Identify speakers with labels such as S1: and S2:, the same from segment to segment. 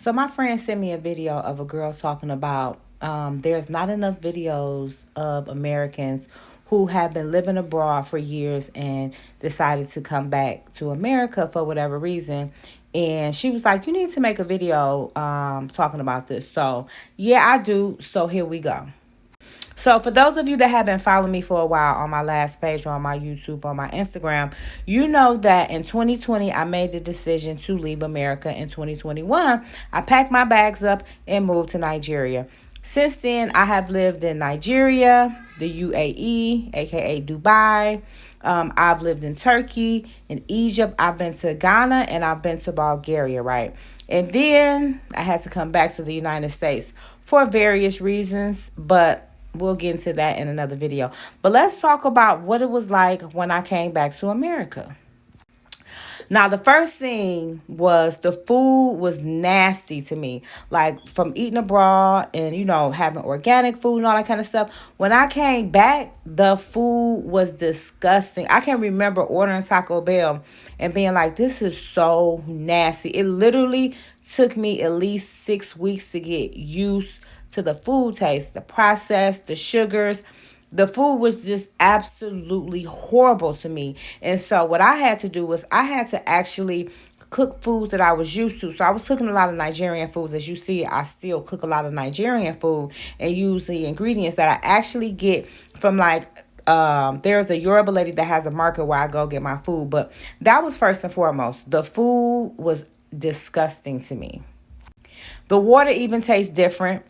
S1: So my friend sent me a video of a girl talking about there's not enough videos of Americans who have been living abroad for years and decided to come back to America for whatever reason. And she was like, you need to make a video talking about this. So yeah, I do. So here we go. So for those of you that have been following me for a while on my last page, or on my YouTube, on my Instagram, you know that in 2020, I made the decision to leave America. In 2021, I packed my bags up and moved to Nigeria. Since then, I have lived in Nigeria, the UAE, aka Dubai. I've lived in Turkey, in Egypt. I've been to Ghana, and I've been to Bulgaria, right? And then I had to come back to the United States for various reasons, but we'll get into that in another video. But let's talk about what it was like when I came back to America. Now, the first thing was the food was nasty to me. Like from eating abroad and, having organic food and all that kind of stuff. When I came back, the food was disgusting. I can remember ordering Taco Bell and being like, this is so nasty. It literally took me at least 6 weeks to get used to the food taste, the process, the sugars. The food was just absolutely horrible to me. And so what I had to do was I had to actually cook foods that I was used to. So I was cooking a lot of Nigerian foods. As you see, I still cook a lot of Nigerian food and use the ingredients that I actually get from there's a Yoruba lady that has a market where I go get my food. But that was first and foremost. The food was disgusting to me. The water even tastes different.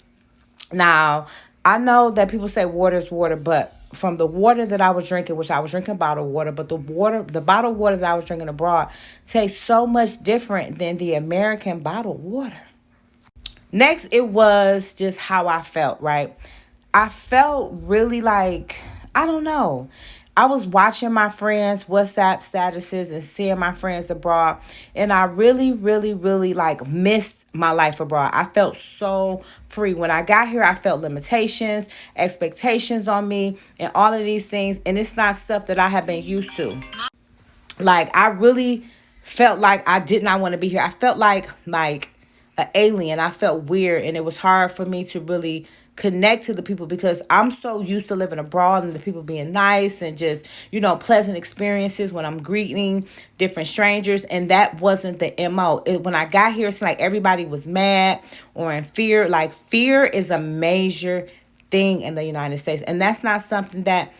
S1: Now, I know that people say water is water, but from the water that I was drinking, which I was drinking bottled water, but the bottled water that I was drinking abroad tastes so much different than the American bottled water. Next, it was just how I felt, right? I felt really like, I don't know. I was watching my friends' WhatsApp statuses and seeing my friends abroad. And I really, really, really missed my life abroad. I felt so free. When I got here, I felt limitations, expectations on me, and all of these things. And it's not stuff that I have been used to. I really felt like I did not want to be here. I felt like an alien. I felt weird, and it was hard for me to really connect to the people because I'm so used to living abroad and the people being nice and just, pleasant experiences when I'm greeting different strangers. And that wasn't the MO. When I got here, it's like everybody was mad or in fear. Like fear is a major thing in the United States. And that's not something that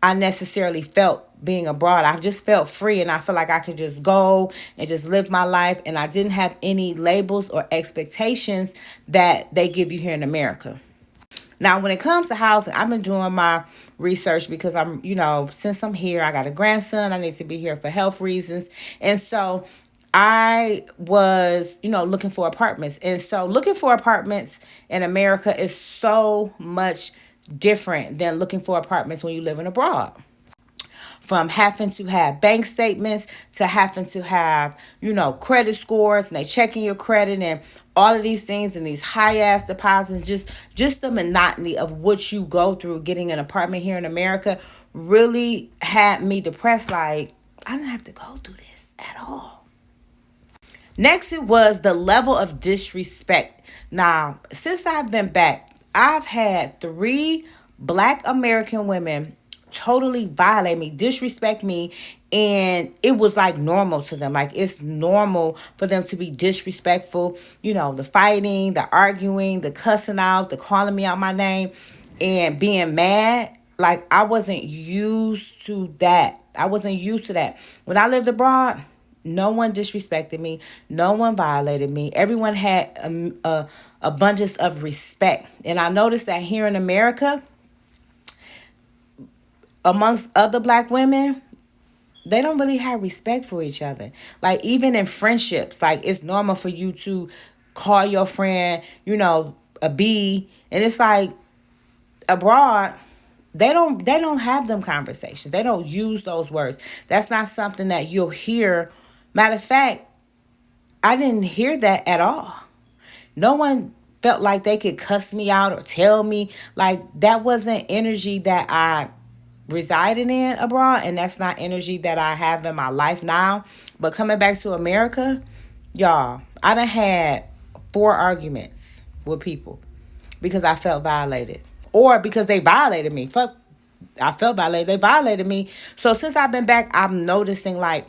S1: I necessarily felt being abroad. I just felt free and I felt like I could just go and just live my life. And I didn't have any labels or expectations that they give you here in America. Now, when it comes to housing, I've been doing my research because I'm, since I'm here, I got a grandson. I need to be here for health reasons. And so I was, looking for apartments. And so looking for apartments in America is so much different than looking for apartments when you live in abroad. From having to have bank statements to having to have, credit scores, and they checking your credit and all of these things and these high ass deposits, just the monotony of what you go through getting an apartment here in America really had me depressed. Like, I didn't have to go through this at all. Next, it was the level of disrespect. Now, since I've been back, I've had 3 Black American women totally violate me, disrespect me, and it was like normal to them. Like it's normal for them to be disrespectful, the fighting, the arguing, the cussing out, the calling me out my name and being mad. Like I wasn't used to that. When I lived abroad, no one disrespected me. No one violated me. Everyone had a abundance of respect. And I noticed that here in America, amongst other Black women, they don't really have respect for each other. Like even in friendships, like it's normal for you to call your friend, a B, and it's like abroad, they don't have them conversations. They don't use those words. That's not something that you'll hear. Matter of fact, I didn't hear that at all. No one felt like they could cuss me out or tell me. Like that wasn't energy that I residing in abroad, and that's not energy that I have in my life now. But coming back to America, y'all, I done had 4 arguments with people because I felt violated. Or because they violated me. Fuck, I felt violated. They violated me. So since I've been back, I'm noticing like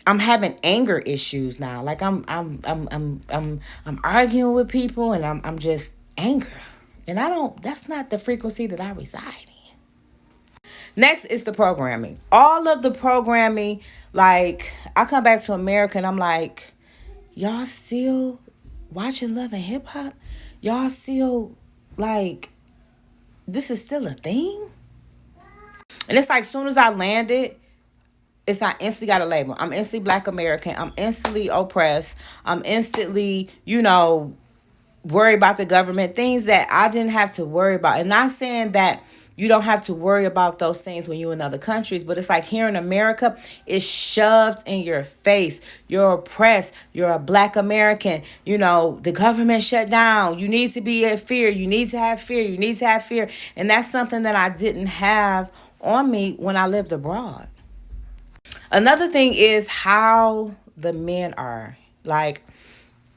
S1: I'm having anger issues now. Like I'm arguing with people and I'm just angry. And I don't, that's not the frequency that I reside in. Next is the programming. All of the programming, like I come back to America and I'm like, y'all still watching Love and Hip Hop? Y'all still like, this is still a thing? And it's like soon as I landed, it's I instantly got a label. I'm instantly Black American. I'm instantly oppressed. I'm instantly, worry about the government. Things that I didn't have to worry about. And not saying that you don't have to worry about those things when you're in other countries, but it's like here in America, it's shoved in your face. You're oppressed. You're a Black American. The government shut down. You need to be in fear. You need to have fear. You need to have fear. And that's something that I didn't have on me when I lived abroad. Another thing is how the men are. Like,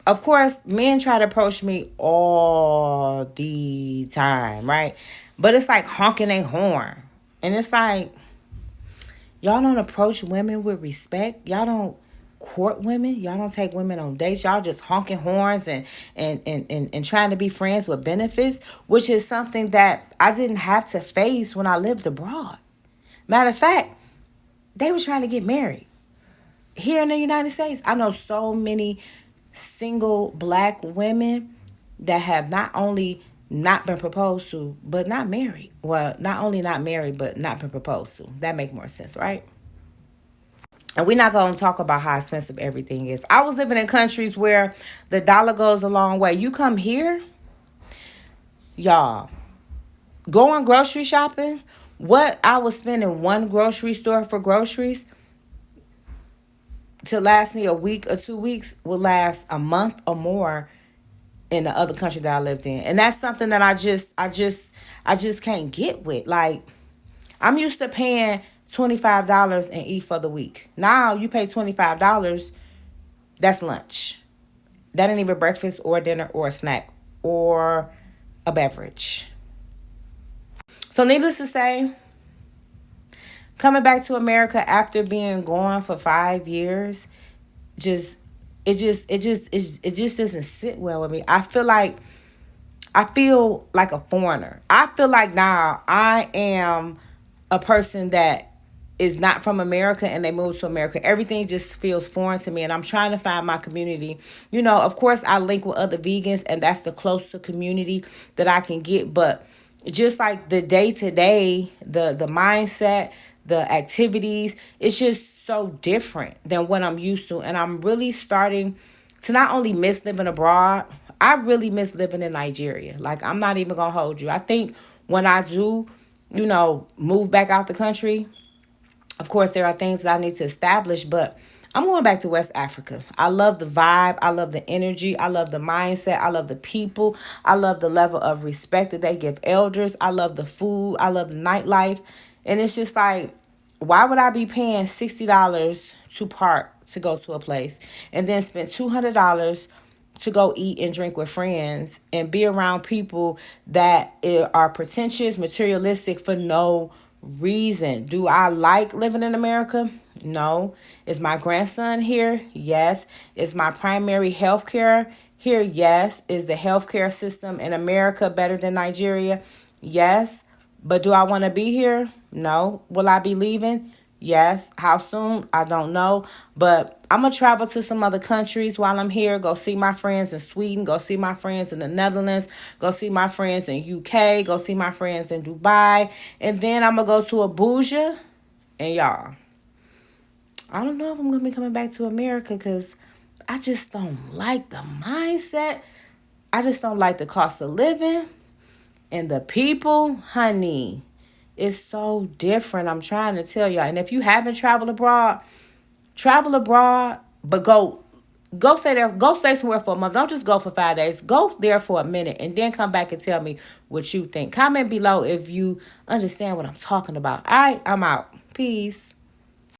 S1: of course, men try to approach me all the time, right? But it's like honking a horn. And it's like, y'all don't approach women with respect. Y'all don't court women. Y'all don't take women on dates. Y'all just honking horns and trying to be friends with benefits, which is something that I didn't have to face when I lived abroad. Matter of fact, they were trying to get married. Here in the United States, I know so many single Black women that have not only not been proposed to, but not married. Well, not only not married, but not been proposed to. That makes more sense, right? And we're not going to talk about how expensive everything is. I was living in countries where the dollar goes a long way. You come here, y'all, going grocery shopping, what I was spending one grocery store for groceries to last me a week or 2 weeks will last a month or more in the other country that I lived in. And that's something that I just can't get with. Like, I'm used to paying $25 and eat for the week. Now you pay $25, that's lunch. That ain't even breakfast or dinner or a snack or a beverage. So needless to say, coming back to America after being gone for 5 years, it just doesn't sit well with me. I feel like a foreigner. I feel like now I am a person that is not from America and they moved to America. Everything just feels foreign to me and I'm trying to find my community. Of course I link with other vegans and that's the closest community that I can get, but just like the day to day, the mindset, the activities, it's just so different than what I'm used to. And I'm really starting to not only miss living abroad, I really miss living in Nigeria. Like, I'm not even gonna hold you. I think when I do, move back out the country, of course there are things that I need to establish, but I'm going back to West Africa. I love the vibe. I love the energy. I love the mindset. I love the people. I love the level of respect that they give elders. I love the food. I love the nightlife. And it's just like, why would I be paying $60 to park to go to a place and then spend $200 to go eat and drink with friends and be around people that are pretentious, materialistic for no reason? Do I like living in America? No. Is my grandson here? Yes. Is my primary health care here? Yes. Is the healthcare system in America better than Nigeria? Yes. But do I want to be here? No. Will I be leaving? Yes. How soon? I don't know. But I'm going to travel to some other countries while I'm here. Go see my friends in Sweden. Go see my friends in the Netherlands. Go see my friends in UK. Go see my friends in Dubai. And then I'm going to go to Abuja. And y'all, I don't know if I'm going to be coming back to America because I just don't like the mindset. I just don't like the cost of living. And the people, honey, it's so different. I'm trying to tell y'all. And if you haven't travel abroad, but go stay there. Go stay somewhere for a month. Don't just go for 5 days. Go there for a minute and then come back and tell me what you think. Comment below if you understand what I'm talking about. All right, I'm out. Peace.